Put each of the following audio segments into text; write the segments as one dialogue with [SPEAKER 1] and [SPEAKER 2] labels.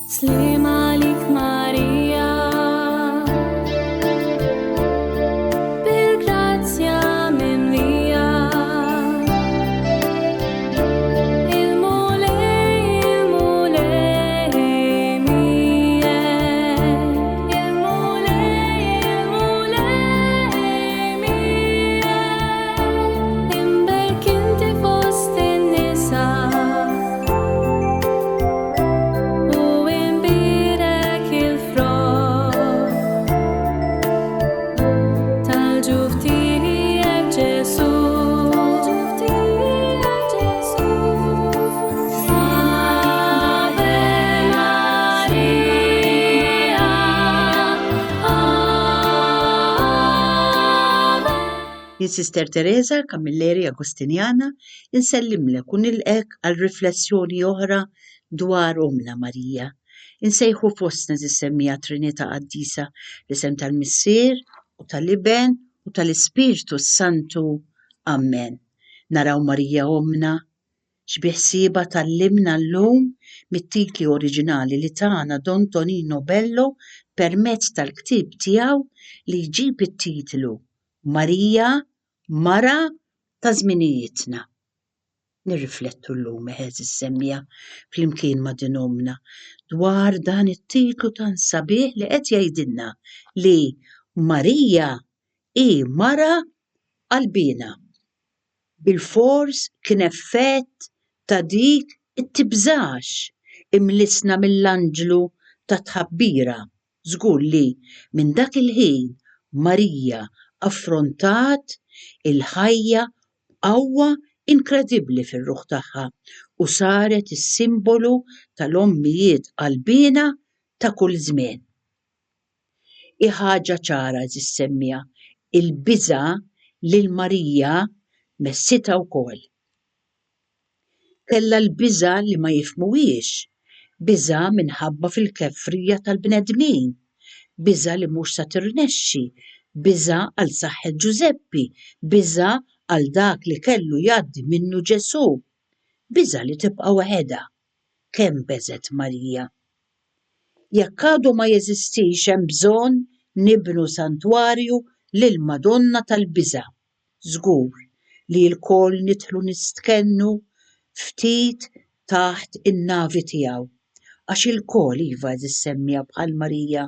[SPEAKER 1] سلام عليك ماريا بالgrazia mia il mole mie il mole mie إنك أنت في وسط النساء وإنبيرك الفرح تالجوفتيك جسوس Ave Maria
[SPEAKER 2] Jien Sister Teresa Camilleri Agustinjana insellimlek u nilqek għal riflessjoni oħra dwar Omna Marija. Insejħu fostna żissemmija Trinità Qaddisa l-isem tal-Missier u tal-Iben u tal-Ispiritu Santu. Amen. Naraw Marija Omna x'biħsieba tallimna llum mit-titli oriġinali li tagħna Don Tonino Bello permezz tal-ktieb tiegħu li jġib it-titlu Marija Mara ta' żminijietna. Nirriflettu llum eħes is-semmija flimkien ma' din Omna dwar dan it-titlu tan sabiħ li qed jgħidilna li Marija hi mara qalbina. Bil-fors kien effett ta' dik it-tibżax imlisna mill-anġlu ta' tħabbira. Żgur li minn dak il-ħin Marija affrontat il-ħajja b'qawwa inkredibbli fir-ruħ tagħha u saret is-simbolu tal-ommijiet qalbina ta' kull żmien. Hi ħaġa ċara żissemmija il-biża' lil Marija messitha wkoll. Kellha l-biża' li ma jifhmuhiex, biża' minħabba fil-kefrija tal-bnedmin, biża' li mhux se tirnexxi, biża' għal saħħet Ġuseppi, biża' għal dak li kellu jgħaddi minnu Ġesù, biża' li tibqa' waħedha. Kemm beżet Marija. Jekk għadu ma jeżistix hemm bżonn nibnu santwarju lill-Madonna tal-Biża'. Żgur li l-kol nidħlu nistkennu ftit taħt in-navi tiegħu. Għax il-kol iva żissemmija bħal Marija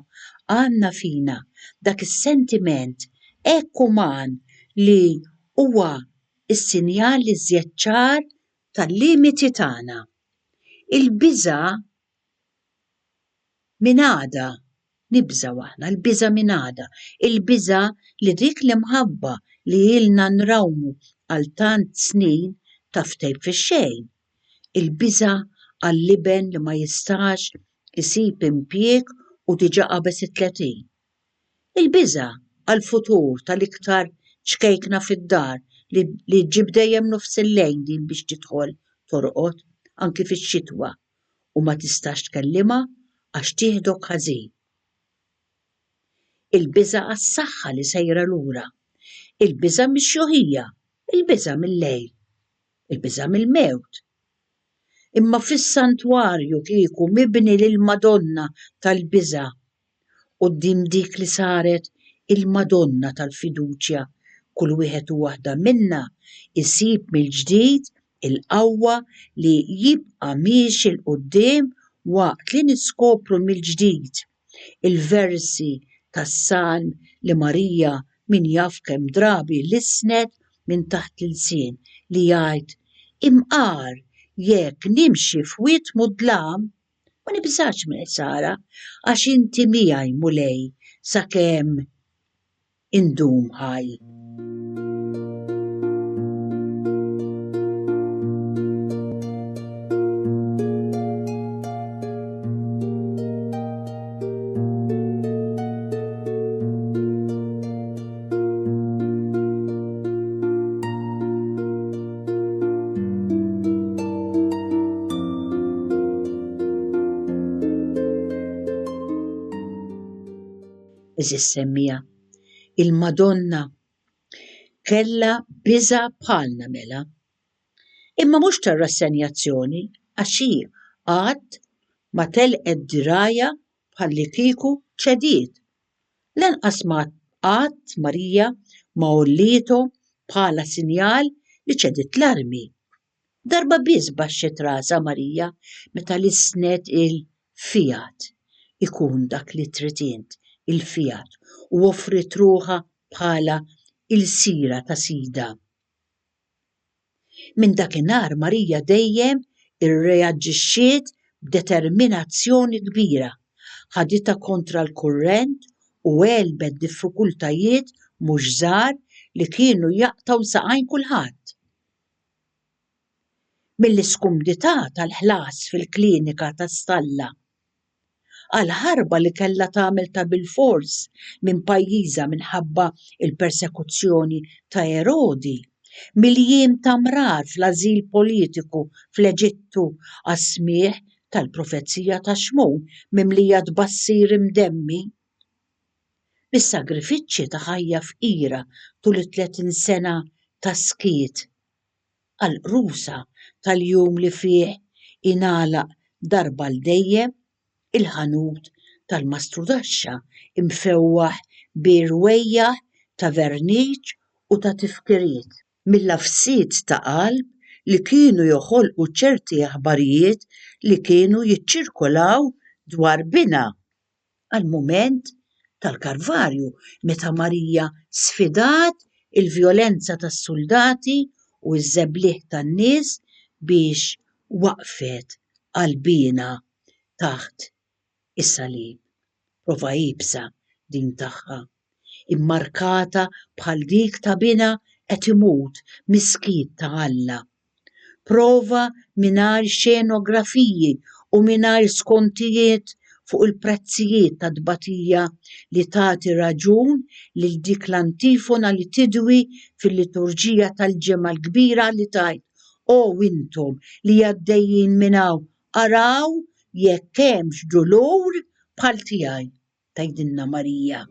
[SPEAKER 2] għandna fina dak is-sentiment hekk uman li huwa is-sinjal iżjed ċar tal-limiti tagħna. Il-biża' minn għada nibżgħu aħna, il-biża' minn għada, il-biża' li dik l-imħabba li ilna nrawmu għal tant snin taftej fix-xejn. Il-biża' għall-iben li ma jistax isib impjieg u diġà qabeż it-30. Il-biża' għall-futur tal-iktar ċkejkna fid-dar li ġġib dejjem nofs il-lejl din biex tidħol torqod anki fix-xitwa u ma tistax tkellimha għax tieħdok ħażin. Il-biża' għas-saħħa li sejra lura, il-biża' mix-xuħija, il-biża' mill-lejl, il-biża' mill-mewt. Imma fis-santwarju kieku mibni lill-Madonna tal-Biża' quddiem dik li saret il-Madonna tal-Fiduċja, kull wieħed u waħda minna isib mill-ġdid il-qawwa li jibqa' miexi l quddiem waqt li niskopru mill-ġdid il-versi tas-Salm li Marija min jaf kemm drabi lisnet minn taħt il-sien li jgħid imqar jekk nimxi f'wiet mudlam ma nibżax minn ħsara għax inti miegħi mulej sakemm indum ħaj. Iżissemmija il-Madonna kellha biża' bħalna mela. Imma mhux tar-rassenjazzjoni għax hi qatt ma telqet diraja bħalli kieku ċediet. Lanqas ma qatt Marija ma ullietu bħala sinjal li ċediet l-armi. Darba biss baxxet rasa Marija meta lisnet il-Fiat ikun dak li trid int, il-Fiat, u offrit ruħha bħala il-sira ta' sida. Minn dakinhar Marija dejjem irreaġixxiet b'determinazzjoni kbira, ħaditha kontra l-kurrent u għelbet diffikultajiet mhux żgħar li kienu jaqtaw saqajn kulħadd. Mill-iskumdità tal-ħlas fil-klinika ta' Stalla għal ħarba li kellha tagħmel ta' bilfors minn pajjiżha minħabba il-persekuzzjoni ta' Erodi, miljiem ta' mrar fl-ażil politiku fl-Eġittu għas-smieħ tal-profezija ta' Xmun mimlija tbassir imdemmi. Bis-sagrifiċċji ta' ħajja fqira tul 30 sena ta' skiet għall-qrusa tal-jum li fih ingħalaq darba l-dejjem il-ħanut tal-Mastru Daxxa imfewwaħ birwejjaħ ta' verniċ u ta' tifkiriet. Mill-afsiet ta' qalb li kienu joħolqu ċerti aħbarijiet li kienu jiċċirkolaw dwar bina għall-mument tal-Kalvarju meta Marija sfidat il-vjolenza tas-soldati u ż-żeblieħ tan-nies biex waqfet qalbina taħt is-salib. Prova jibsa din tagħha, immarkata bħal dik ta' bina qed imut miskiet ta' Alla. Prova mingħajr xenografiji u mingħajr skontijiet fuq il-prezzijiet ta' tbatija li tagħti raġun lil dik l-antifona li tidwi fil-liturġija tal-ġimgħa l-kbira li tajt: O intom li għaddejjin minn hawn araw jekk hemmx dolur bħal tiegħi, tgħidilna Marija.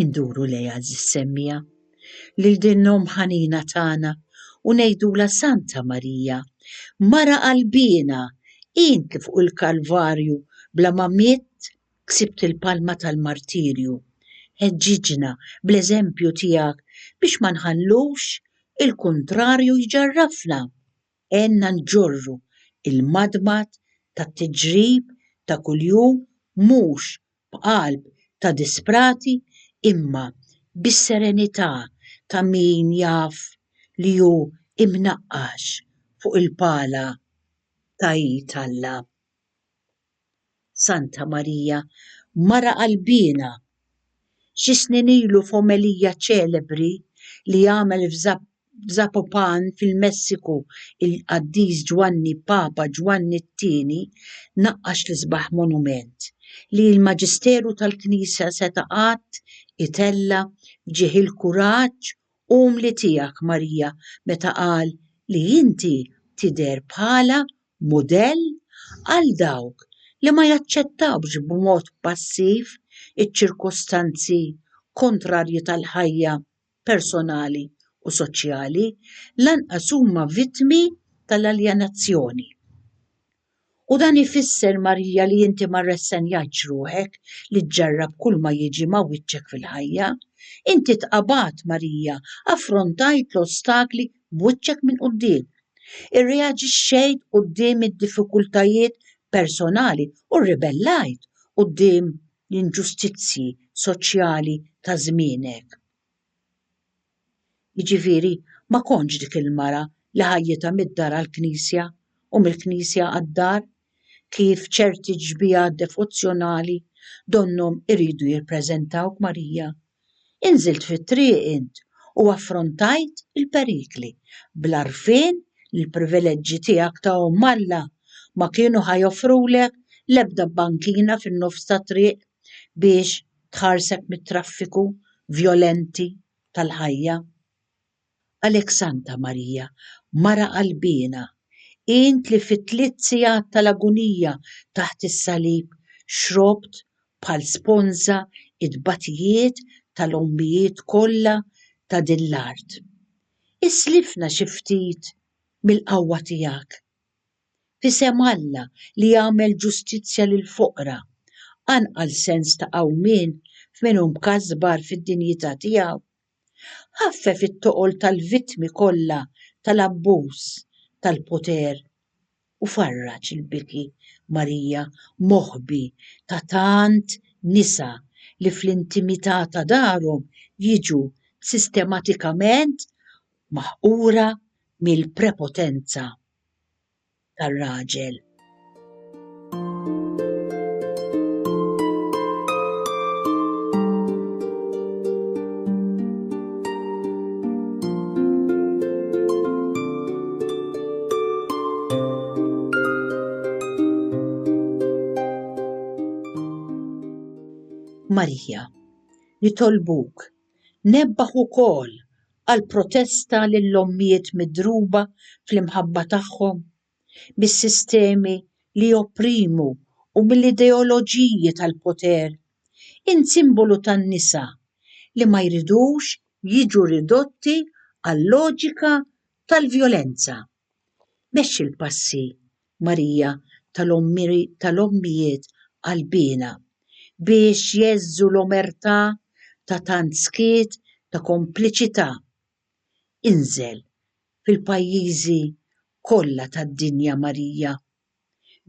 [SPEAKER 2] Induru lejha żis-semmija lil din l-Omm ħanina tagħna u ngħidula Santa Marija, mara qalbina, inti fuq il-Kalvarju bla ma mitt ksibt il-palma tal-martirju. Ħeġġiġna bl-eżempju tiegħek biex ma nħallux il-kuntrarju jġarrafna. Għenna nġorru il-madmat tat-tiġrib ta' kuljum mhux b'qalb ta' disprati imma bis-serenità ta' min jaf li hu imnaqqax fuq il-pala ta' Id Alla. Santa Marija, mara qalbina, xi snin ilu f'omelija ċelebri li għamel f'Zapopan fil-Messiku il-Qaddiż Ġwanni Papa Ġwanni II naqqax l-isbaħ monument li l-Maġisteru tal-Knisja seta' qatt itella fġieħ il-kuraġġ u li tiegħek Marija meta qal li inti tidher bħala mudell għal dawk li ma jaċċettawx b'mod passiv iċ-ċirkostanzi kontrarji tal-ħajja personali u soċjali lanqas huma vittmi tal-aljenazzjoni. U dan ifisser Marija li inti ma rressenjajtx ruħek li tġarrab kull ma jiġi ma' wiċċek fil-ħajja. Inti tqabat Marija, affrontajt l-ostakli b'wiċċek minn quddiem. Irreaġixxejt quddiem id-diffikultajiet personali u rribellajt quddiem l-inġustizzji soċjali ta' żmienek. Jiġifieri ma kontx dik il-mara li ħajjitha mid-dar għall-Knisja u mill-Knisja għad-dar kif ċerti ġbijat devozzjonali donnom iridu jirpreżentawk Marija. Inżilt fit-triq int u affrontajt il-perikli bl-arfien l-privileġġi tiegħek ta' Alla ma kienu ħajofrulek l-ebda bankina fin-nofs ta' triq biex tħarsek mit-traffiku vjolenti tal-ħajja. Għalhekk Santa Marija, mara qalbina, int li fit-3 sigħat tal-agunija taħt is-salib xrobt bħal sponża id-batijiet tal-ommijiet kollha ta' din l-art. Islifna xi ftit mill-qawwa tiegħek. Fisem Alla li jagħmel ġustizzja lill-foqra, anqal sens ta' qawmien f'minhom kazbar fid-dinjità tiegħu. Ħaffef it-toqol tal-vittmi kollha tal-abbuż tal-poter u farraġ il-biki Marija moħbi ta' tant nisa li fl-intimità ta' darhom jiġu sistematikament maħqura mill-prepotenza tar-raġel. Marija, nitolbuk, nebbaħ ukoll għal protesta lill-ommijiet midruba fl-imħabba tagħhom bis-sistemi li opprimu u mill-ideoloġiji tal-poter, simbolu tan-nisa li ma jridux jiġu ridotti għal-loġika tal-vjolenza. Mexxi l-passi, Marija, tal-ommijiet qalbina biex jeżżu l-omertà ta' tant skiet ta' kompliċità. Inżel fil-pajjiżi kollha tad-dinja Marija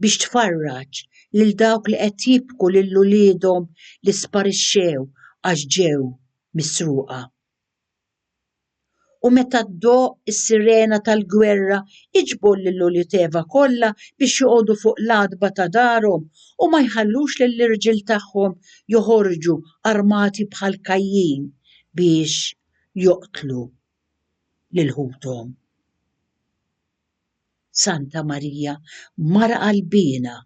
[SPEAKER 2] biex tfarraġ lil dawk li qed jibku lil uliedhom li sparixxew għax ġew misruqa. U meta ddoqq is-sirena tal-gwerra iġbor lill-ulieteva kollha biex joqogħdu fuq l-għadba ta' darhom u ma jħallux lill-irġiel tagħhom joħorġu armati bħal Kajjin biex joqtlu lil ħuthom. Santa Marija, mara qalbina,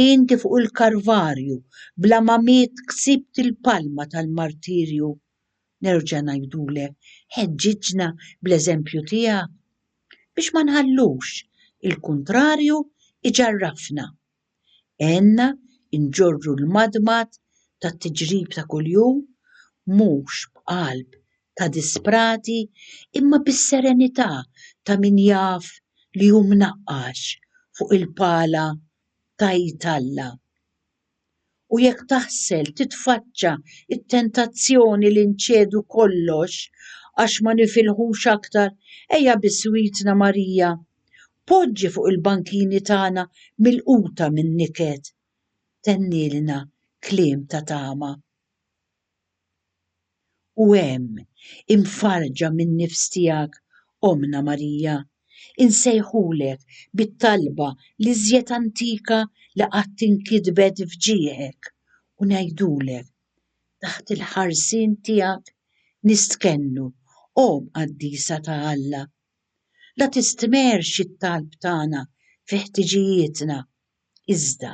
[SPEAKER 2] inti fuq il-Karvarju bla ma miet ksibt il-palma tal-martirju. Nerġa' ngħidulek, ħeġġiġna bl-eżempju tiegħek biex ma nħallux il-kuntrarju iġarrafna. Għenna nġorru l-madmat tat-tiġrib ta' kuljum mhux b'qalb ta' disprati imma bis-serenità ta' min jaf li hu mnaqqax fuq il-pala ta' Alla. U jekk taħsel titfaċċa it-tentazzjoni li nċedu kollox għax ma nifilħux aktar, ejja biswitna Marija, poġġi fuq il-bankini tagħna milquta minn niket. Tennilna kliem ta' tama. U hemm imfarġa minn nifs tiegħek, Omna Marija, insejħulek bit-talba li żjed antika li qatt tinkitbet fġieħek u ngħidulek taħt il-ħarsien tiegħek nistkennu Qaddisa ta' Alla. La tistmerx it-talb tagħna fi ħtiġijietna, iżda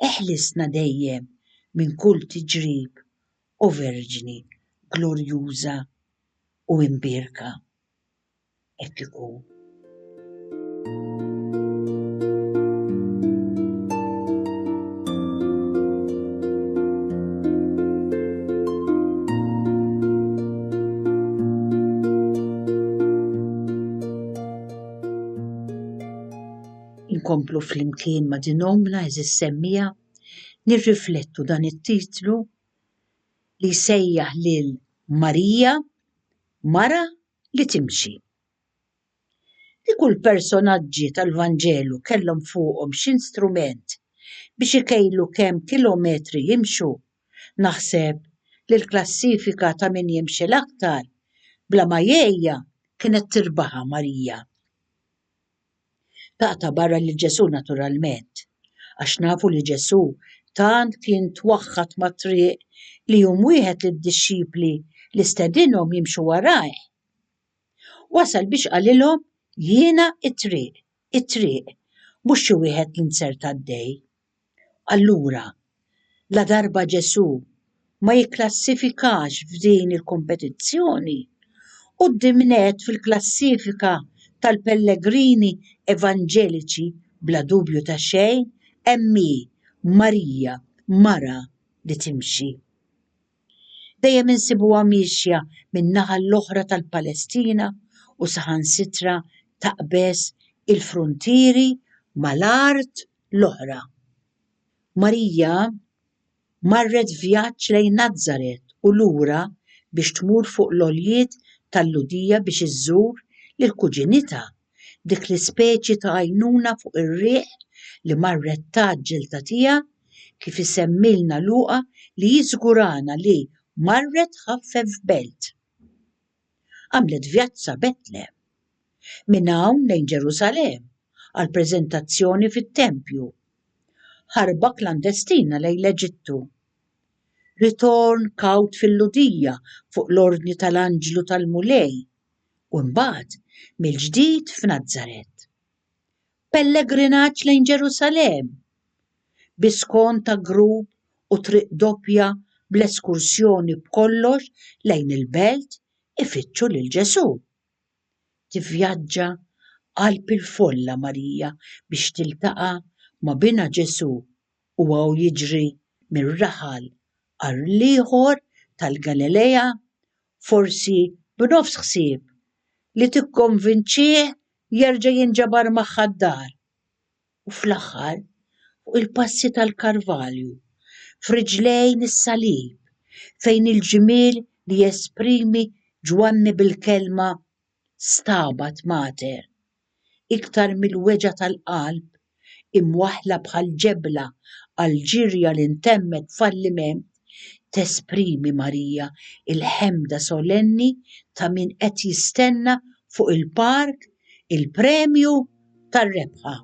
[SPEAKER 2] eħlisna dejjem minn kull tiġrib u Verġni glorjuża u imbierka. Hekk ikun. Inkomplu flimkien ma' din omna eżis semmija nirriflettu dan it-titlu li sejjaħ lil Marija, mara li timxi. Li kull personaġġi tal-Vanġelu kellhom fuqhom x'instrument biex ikejlu kemm kilometri jimxu, naħseb li l-klassifika ta' min jimxi l-aktar bla ma jgħejja kienet tirbaħa Marija. Taqta' barra li Ġesu naturalment, għax nafu li Ġesu tant kien twaħħad ma' triq li jum wieħed lid-dixxipli li stedinhom jimxu warajh. Wasal biex qalilhom jiena it-triq, mhux xi wieħed li nserta d-dej. Allura, la darba Ġesu ma jikklassifikax f'din il-kompetizzjoni, quddiem net fil-klassifika tal-Pellegrini Evanġeliċi bla dubju ta' xejn hemm hi Marija mara li timxi. Dejjem insibuha mixja min-naħa l-oħra tal-Palestina u saħansitra taqbes il-fruntieri mal-art l-oħra. Marija marret vjaġġ lejn Nażaret u lura biex tmur fuq l-għoljiet tal-Ludija biex iżżur lill-kuġinitha, dik l-ispeċi ta' għajnuna fuq ir-riħ li marret taġġel tagħtiha kif isemmilna Luqa li jiżgurana li marret ħaffef belt. Għamlet vjaġġ sa Betlehem, minn hawn lejn Ġerusalemm għal preżentazzjoni fit-Tempju. Ħarba klandestina lejn l-Eġittu. Ritorn kawt fil-Ludija fuq l-ordni tal-Anġlu tal-Mulej u mbagħad mill-ġdid f'Nażaret. Pellegrinaġġ lejn Ġerusalemm biskont ta' grupp u triq doppja bl-eskursjoni b'kollox lejn il-belt ifittxu lil Ġesu. Tivvjaġġa qalb il-folla Marija biex tiltaqa' ma' bina Ġesu u għaw jiġri mir-raħal għal ieħor tal-Galilea forsi b'nofs ħsieb li tikkonvinċih jerġa' jinġabar magħha d-dar. U fl-aħħar fuq il-passi tal-Karvalju f'riġlejn is-salib fejn il-ġimiel li jesprimi ġwanni bil-kelma Stabat Mater iktar mill-weġa tal-qalb imwaħla bħal ġebla għal ġirja li ntemmet falliment tesprimi Marija il-ħemda solenni ta' min qed jistenna fuq il-park il-premju tar-rebħa.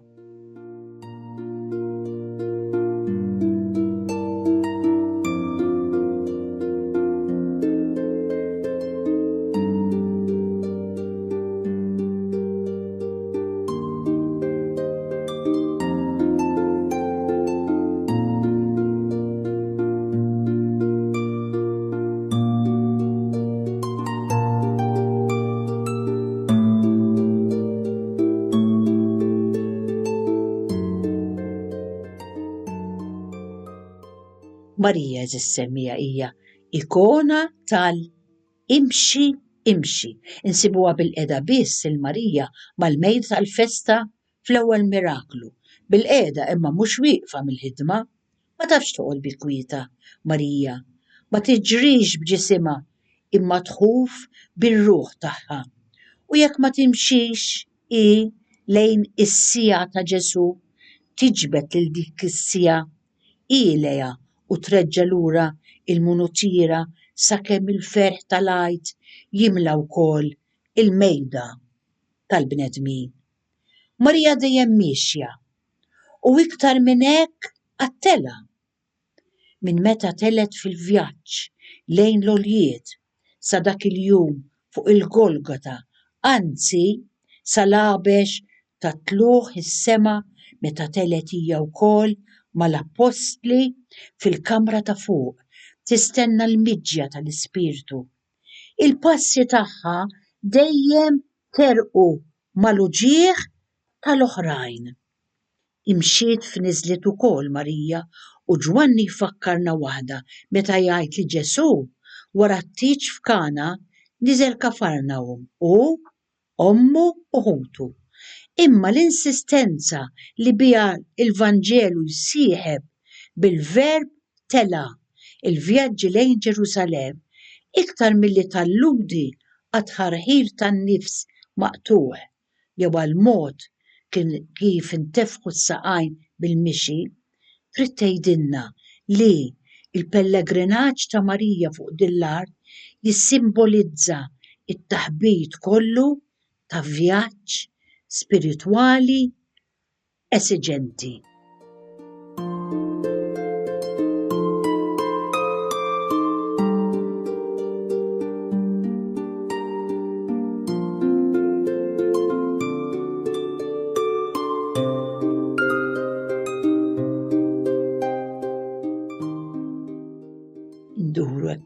[SPEAKER 2] Marija semmija hija ikona tal-imxi. Insibuha bil-qeda biss il-Marija mal-mejt tal-festa fl-ewwel miraklu. Bil-qeda imma mhux wieqfa mill-ħidma. Ma tafx toqgħod bil-kwieta Marija. Ma tiġrix b'ġisimha imma tħuf bir-ruħ tagħha. U jekk ma timxix lejn is-sija ta' Ġesu tiġbed lil dik is-sija ilejha u treġġa' lura il-munutira sakemm il-ferħ tal-għajt jimla wkoll il-mejda tal-bnedmin. Marija dejjem mixja u iktar minn hekk għattela. Minn meta telet fil-vjaġġ lejn l-għoljiet sa dak il-jum fuq il-Golgota, anzi sal-għabex ta' tluħ is-sema meta telet hija wkoll mal-Apostli fil-kamra ta' fuq tistenna l-miġja tal-Ispirtu. Il-passi tagħha dejjem terqu mal-uġigħ tal-oħrajn. Imxiet f'niżliet ukoll Marija u Ġwanni jfakkarna waħda meta jgħid li Ġesu wara t-tieġ f'Kana niżel Kafarnawm u ommu u ħutu. Imma l-insistenza li biha il-Vanġelu jsieħeb bil-verb tela il-vjaġġi lejn Ġerusalemm iktar milli talludi għat-tħarħir tan-nifs maqtuħ jew għall-mod kif intefħu s-saqajn bil-mixi, trid tgħidilna li il-pellegrinaġġ ta' Marija fuq din l-art jissimbolizza it-taħbit kollu ta' vjaġġ spiritwali esiġenti.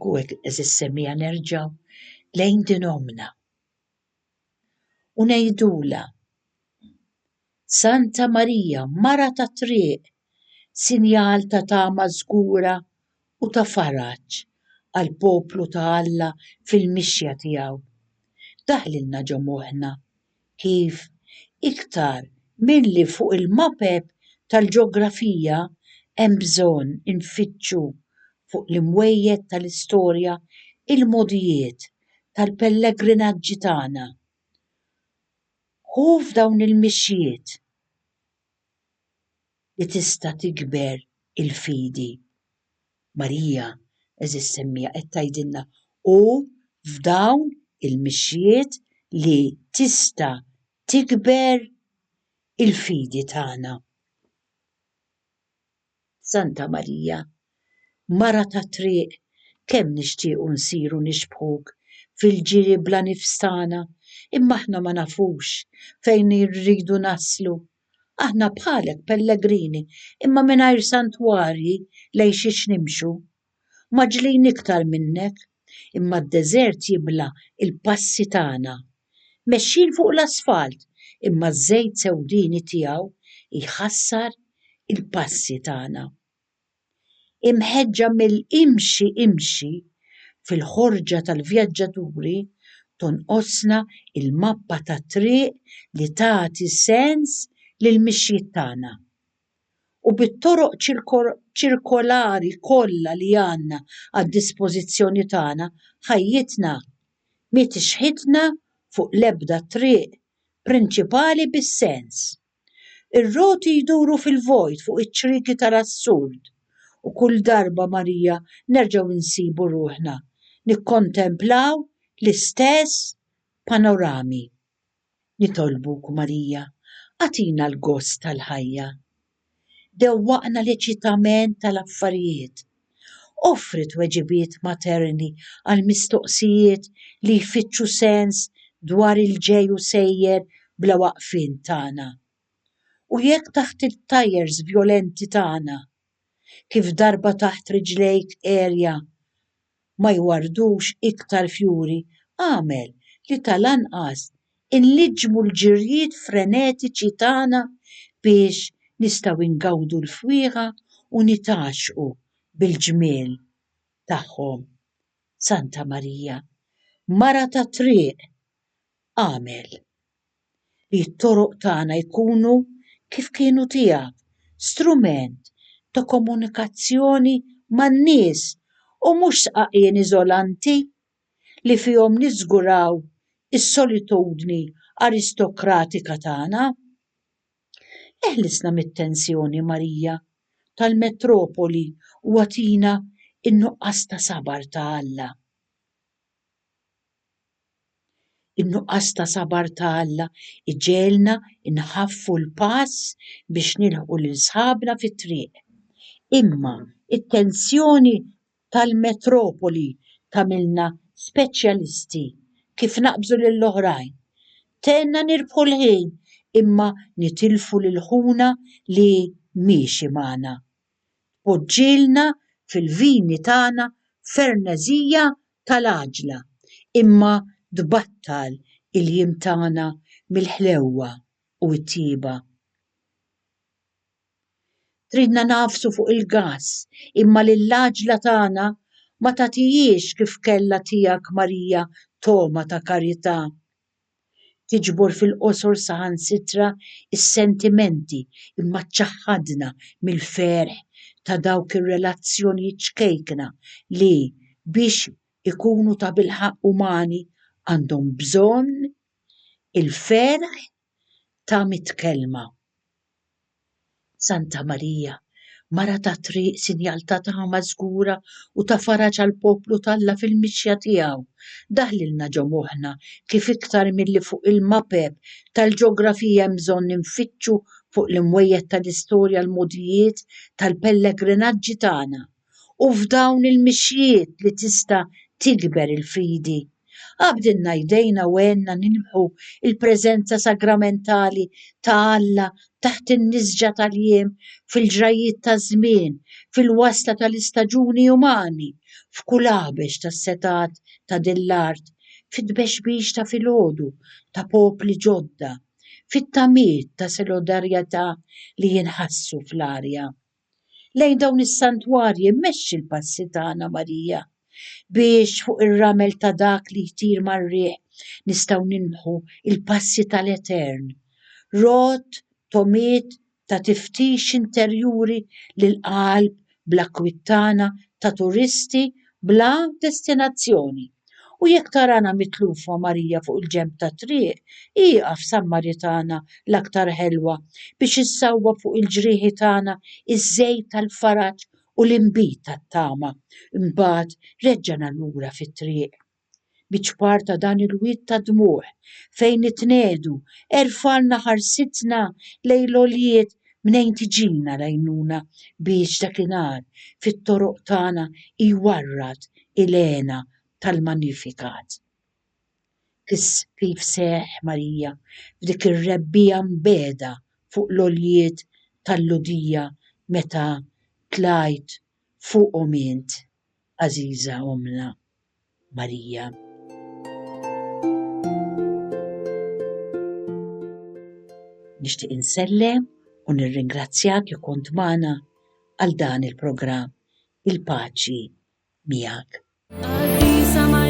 [SPEAKER 2] Ekku hekk eżis semmija nerġgħu lejn din omna u ngħidula Santa Marija, mara ta' triq, sinjal ta' tama żgura u ta' faraġġ għal poplu ta' Alla fil-mixja tiegħu. Daħlilna ġo moħħna kif iktar milli fuq il-mapep tal-ġeografija hemm bżonn infittxu fuq l-imwejjed tal-istorja il-modijiet tal-pellegrinaġġi tagħna. Hu f'dawn il-mixjiet li tista' tikber il-fidi. Marija eżis semmija qed tgħidilna hu f'dawn il-mixjiet li tista' tikber il-fidi tagħna. Santa Marija, mara ta' triq, kemm nixtiequ nsiru nixbħuk fil-ġiri bla nifs tagħna, imma aħna ma nafux fejn irridu naslu. Aħna bħalek pellegrini, imma mingħajr santwarji lejn xiex nimxu. Maġlin iktar minnek, imma d-deżert jibla il-passi tagħna. Mexxin fuq l-asfalt, imma ż-żejt sewdini tiegħu jħassar il-passi tagħna. Imħeġġa mill-imxi fil-ħorġa tal-vjaġġaturi tonqosna il-mappa ta' triq li tagħti sens lill-mixjiet tagħna. U bit-toroq ċirkolari kollha li għandna għad-dispożizzjoni tagħna ħajjitna mi tixħitna fuq l-ebda triq prinċipali bis-sens. Ir-roti jduru fil-vojt fuq iċ-ċriki tal-assurd u kull darba Marija nerġgħu insibu ruħna nikkontemplaw l-istess panorami. Nitolbuk Marija, għatina l-gost tal-ħajja. Dewwaqna l-eċitament tal-affarijiet. Offri tweġibiet materni għal mistoqsijiet li jfittxu sens dwar il-ġej u sejjer bla waqfien tagħna. U jekk taħt il-tajers vjolenti tagħna, kif darba taħt riġlejk erja ma jwardux iktar fjuri, għamel li tal-anqas inliġmu l-ġirjiet frenetiċi tagħna biex nistgħu ingawdu l-fwieqa u nitaxqu bil-ġmiel tagħhom. Santa Marija, mara ta' triq, għamel li t-toroq tagħna jkunu kif kienu tiegħek, strument ta' komunikazzjoni man-nies u mhux sqaqien iżolanti li fihom niżguraw is-solitudni aristokratika tagħna. Eħlisna mit-tensjoni Marija tal-metropoli u għatina in-nuqqas ta' sabar ta' Alla. In-nuqqas ta' sabar ta' Alla iġelna inħaffu l-pass biex nilħqu lil sħabna fit-triq. Imma it-tensjoni tal-metropoli tagħmilna speċjalisti kif naqbżu lill-oħrajn. Tenna nirbħu l-ħin imma nitilfu l-ħuna li miexi magħna. Poġġilna fil-vini tagħna ferneżija tal-għaġla imma tbattal il-jiem tagħna mill-ħlewwa u t-tieba. Tridna nafsu fuq il-gass imma lill-għaġla tagħna ma tagħtihiex kif kellha tiegħek Marija toma ta' karità. Tiġbor fil-qosor saħansitra is-sentimenti imma ċaħħadna mill-ferħ ta' dawk ir-relazzjonijiet ċkejkna li biex ikunu ta' bilħaq umani għandhom bżonn il-ferħ ta' mitkelma. Santa Marija, mara ta' triq, sinjal ta' tama żgura u ta' faraġ għal poplu talla fil-mixja tiegħu. Daħlilna ġo moħħna kif iktar milli fuq il-mapep tal-ġeografija hemm bżonn ninfittxu fuq l-imwejjed tal-istorja l-modijiet tal-pellegrinaġġi tagħna. U f'dawn il-mixjiet li tista' tikber il-fidi, Qabdilna jdejna u għenna nimħu il-preżenza sagramentali ta' Alla taħt in-nisġa tal-jiem fil-ġrajiet ta' żmien, fil-wasla tal-istaġuni umani, f'kulabex tas-setat ta' dil-art, fit-tbexbix ta' filgħodu ta' popli ġodda, fit-tamiet ta' solidarjetà li jinħassu fl-arja. Lejn dawn is-santwarji mmexxi l-passi tagħna Marija biex fuq ir-ramel ta' dak li jtir mar-riħ nistgħu nimħu il-passi tal-Etern. Rot tomiet ta' tiftix interjuri lill-qalb bl-akkwittana ta' turisti bla destinazzjoni. U jekk tarana mitlufa Marija fuq il-ġenb ta' triq, ieqaf Sammaritana l-aktar ħelwa biex issawwa fuq il-ġrieħi tagħna iż-żejt tal-faraġ u l-inbit tat-tama. Imbagħad reġġana lura fit-triq. Biċ-ċpar ta' dan il-wied ta' dmuħ fejn nitnedu erfalna ħarsitna lejn l-għoljiet mnejn tiġina l-għajnuna biex dakinhar fit-toroq tagħna iwarrad il-għena tal-Magnificat. Kif seħ Marija f'dik ir-rebbija mbeda fuq l-għoljiet tal-Ludija meta tlajt fuqhom int, Għażiża Omna Marija. Nixtieq insellem u nirringrazzjak li kont magħna għal dan il-programm. Il-paċi miegħek.
[SPEAKER 1] Għadisa